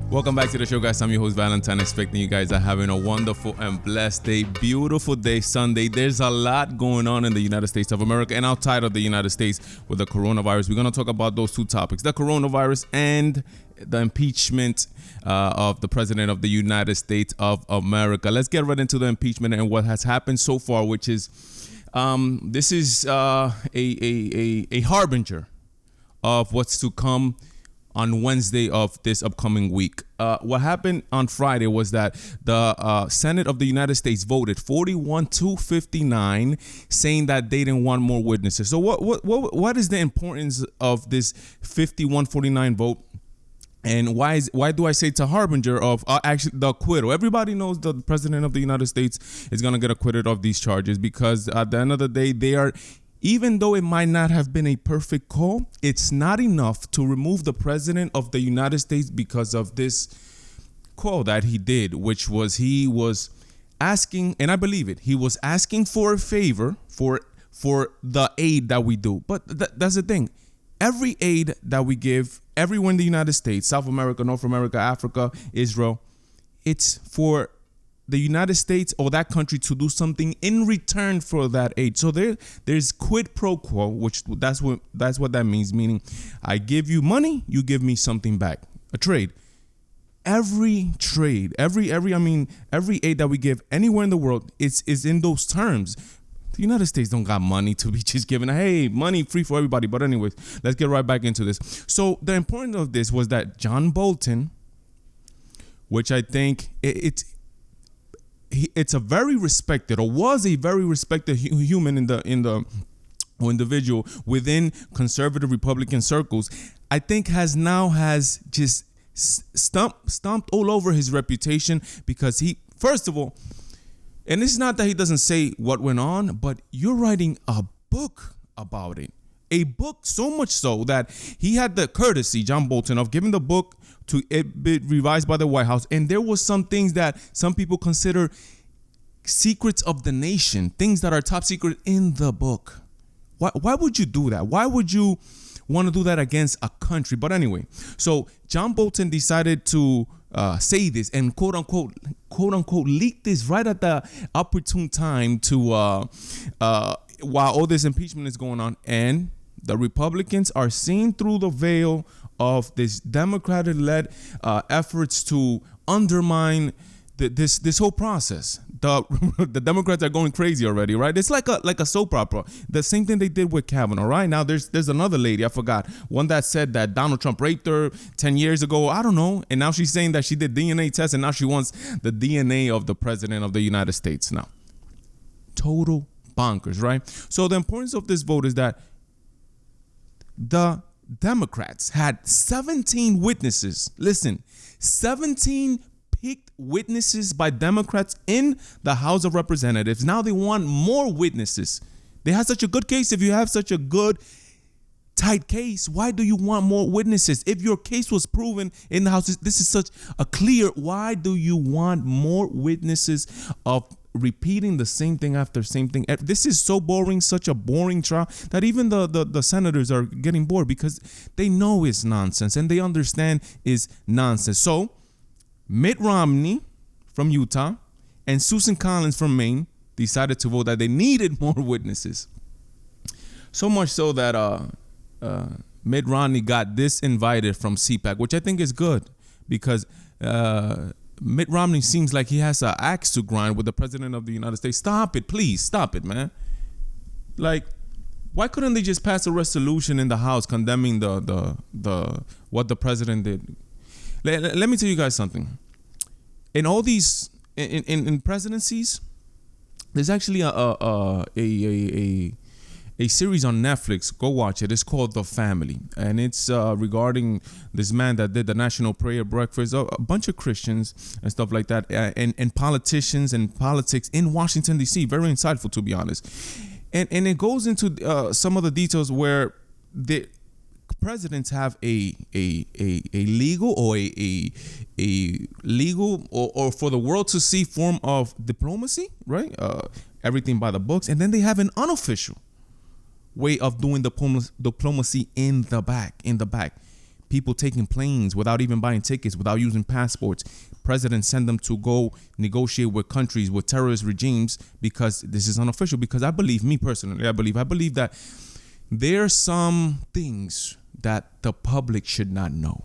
Welcome back to the show, guys. I'm your host, Valentine. Expecting you guys are having a wonderful and blessed day. Beautiful day, Sunday. There's a lot going on in the United States of America and outside of the United States with the coronavirus. We're going to talk about those two topics, the coronavirus and the impeachment of the president of the United States of America. Let's get right into the impeachment and what has happened so far, which is this is a harbinger of what's to come on Wednesday of this upcoming week. What happened on Friday was that the Senate of the United States voted 41-59, saying that they didn't want more witnesses. So what is the importance of this 51-49 vote? And why do I say it's a harbinger of actually the acquittal? Everybody knows the president of the United States is going to get acquitted of these charges because at the end of the day, they are. Even though it might not have been a perfect call, it's not enough to remove the president of the United States because of this call that he did, which was he was asking, and I believe it, he was asking for a favor for the aid that we do. But that's the thing. Every aid that we give everywhere in the United States, South America, North America, Africa, Israel, it's for the United States or that country to do something in return for that aid. So there's quid pro quo, which that's what that means. Meaning, I give you money, you give me something back. A trade. Every trade, every aid that we give anywhere in the world is in those terms. The United States don't got money to be just giving, hey, money free for everybody. But anyways, let's get right back into this. So the importance of this was that John Bolton, which I think it's a very respected, or was a very respected human or individual within conservative Republican circles, I think has just stomped all over his reputation because he, first of all, and it's not that he doesn't say what went on, but you're writing a book about it. A book so much so that he had the courtesy, John Bolton, of giving the book to it be revised by the White House. And there was some things that some people consider secrets of the nation, things that are top secret in the book. Why would you do that? Why would you want to do that against a country? But anyway, so John Bolton decided to say this and quote unquote leak this right at the opportune time to while all this impeachment is going on, and the Republicans are seeing through the veil of this Democratic-led efforts to undermine this whole process. The Democrats are going crazy already, right? It's like a soap opera. The same thing they did with Kavanaugh, right? Now there's another lady, I forgot, one that said that Donald Trump raped her 10 years ago. I don't know. And now she's saying that she did DNA tests and now she wants the DNA of the president of the United States now. Total bonkers, right? So the importance of this vote is that the Democrats had 17 witnesses. Listen, 17 picked witnesses by Democrats in the House of Representatives. Now they want more witnesses. They had such a good case. If you have such a good, tight case, why do you want more witnesses? If your case was proven in the House, this is such a clear, why do you want more witnesses of repeating the same thing after same thing? This is so boring, such a boring trial that even the senators are getting bored because they know it's nonsense and they understand it's nonsense. So Mitt Romney from Utah and Susan Collins from Maine decided to vote that they needed more witnesses. So much so that Mitt Romney got disinvited from CPAC, which I think is good because Mitt Romney seems like he has an axe to grind with the president of the United States. Stop it, please. Stop it, man. Like, why couldn't they just pass a resolution in the House condemning the what the president did? Let me tell you guys something. In all these in presidencies, there's actually a series on Netflix. Go watch it. It's called The Family, and it's regarding this man that did the National Prayer Breakfast. A bunch of Christians and stuff like that, and politicians and politics in Washington D.C. Very insightful, to be honest. And it goes into some of the details where the presidents have a legal or a legal or for the world to see form of diplomacy, right? Everything by the books, and then they have an unofficial way of doing diplomacy in the back. people taking planes without even buying tickets, without using passports. Presidents send them to go negotiate with countries, with terrorist regimes, because this is unofficial. Because I believe that there are some things that the public should not know.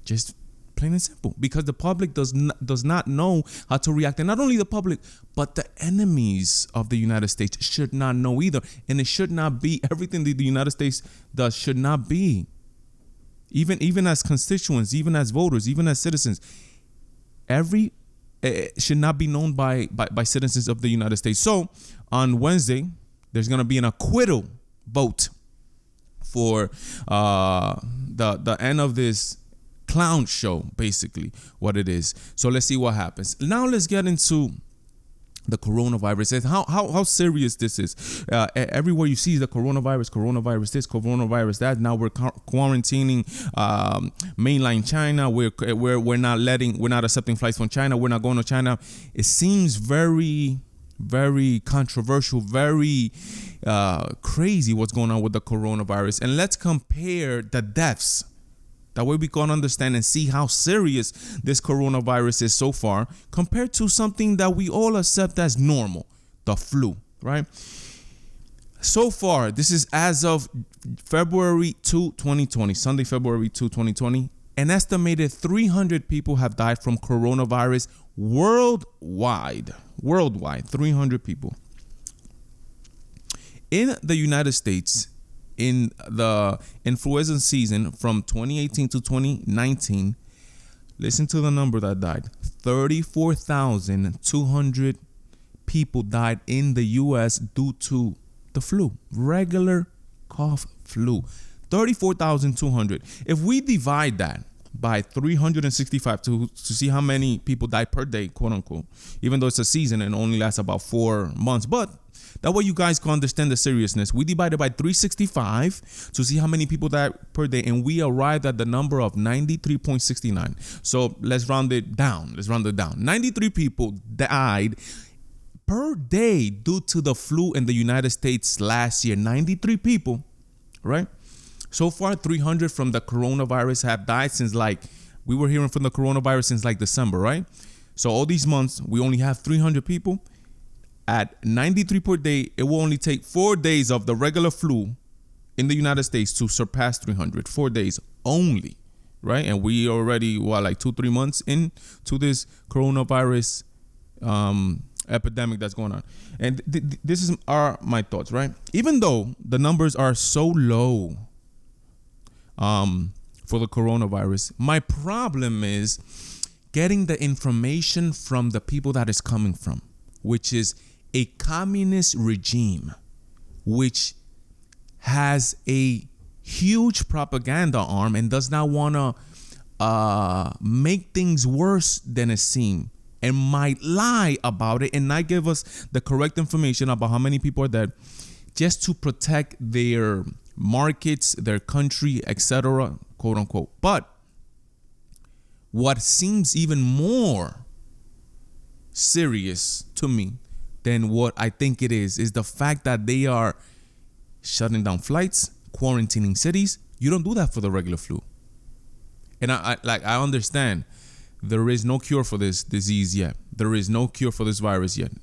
Just plain and simple. Because the public does not know how to react. And not only the public, but the enemies of the United States should not know either. And it should not be, everything that the United States does should not be. Even as constituents, even as voters, even as citizens, should not be known by citizens of the United States. So on Wednesday, there's going to be an acquittal vote for the end of this clown show, basically what it is. So let's see what happens. Now let's get into the coronavirus and how serious this is. Everywhere you see the coronavirus this, coronavirus that. Now we're quarantining mainland China. We're not accepting flights from China. We're not going to China. It seems very, very controversial, very crazy what's going on with the coronavirus. And let's compare the deaths. That way we can understand and see how serious this coronavirus is so far compared to something that we all accept as normal, the flu, right? So far, this is as of February 2, 2020, Sunday, February 2, 2020, an estimated 300 people have died from coronavirus worldwide, 300 people. In the United States, in the influenza season from 2018 to 2019, listen to the number that died. 34,200 people died in the U.S. due to the flu, regular cough flu. 34,200. If we divide that by 365 to see how many people die per day, quote unquote, even though it's a season and only lasts about 4 months, but that way you guys can understand the seriousness. We divided by 365 to see how many people die per day, and we arrived at the number of 93.69. So let's round it down. 93 people died per day due to the flu in the United States last year. 93 people, right? So far, 300 from the coronavirus have died since we were hearing from the coronavirus since December, right? So all these months, we only have 300 people. At 93 per day, it will only take 4 days of the regular flu in the United States to surpass 300. 4 days only, right? And we already, 2-3 months into this coronavirus epidemic that's going on. And this are my thoughts, right? Even though the numbers are so low for the coronavirus, my problem is getting the information from the people that it's coming from, which is a communist regime, which has a huge propaganda arm and does not want to make things worse than it seems, and might lie about it and not give us the correct information about how many people are dead, just to protect their markets, their country, etc., quote unquote. But what seems even more serious to me than what I think it is the fact that they are shutting down flights, quarantining cities. You don't do that for the regular flu. And I understand there is no cure for this disease yet. There is no cure for this virus yet.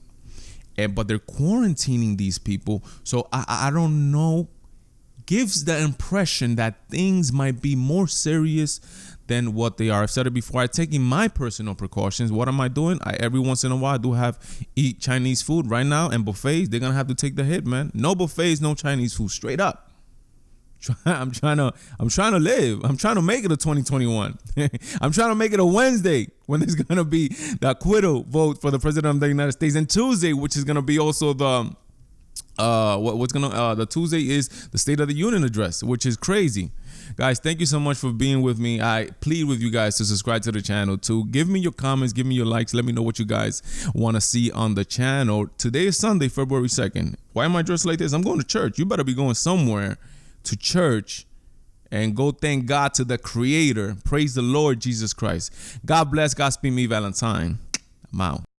But they're quarantining these people. So I don't know. Gives the impression that things might be more serious than what they are. I've said it before. I'm taking my personal precautions. What am I doing? Every once in a while, I do eat Chinese food right now, and buffets. They're gonna have to take the hit, man. No buffets, no Chinese food. Straight up. I'm trying to live. I'm trying to make it a 2021. I'm trying to make it a Wednesday when there's gonna be the acquittal vote for the president of the United States, and Tuesday, which is gonna be also the the Tuesday is the State of the Union address, which is crazy. Guys, thank you so much for being with me. I plead with you guys to subscribe to the channel, to give me your comments, give me your likes. Let me know what you guys want to see on the channel. Today is Sunday, February 2nd. Why am I dressed like this? I'm going to church. You better be going somewhere to church and go thank God to the Creator. Praise the Lord Jesus Christ. God bless. Godspeed me, Valentine. I'm out.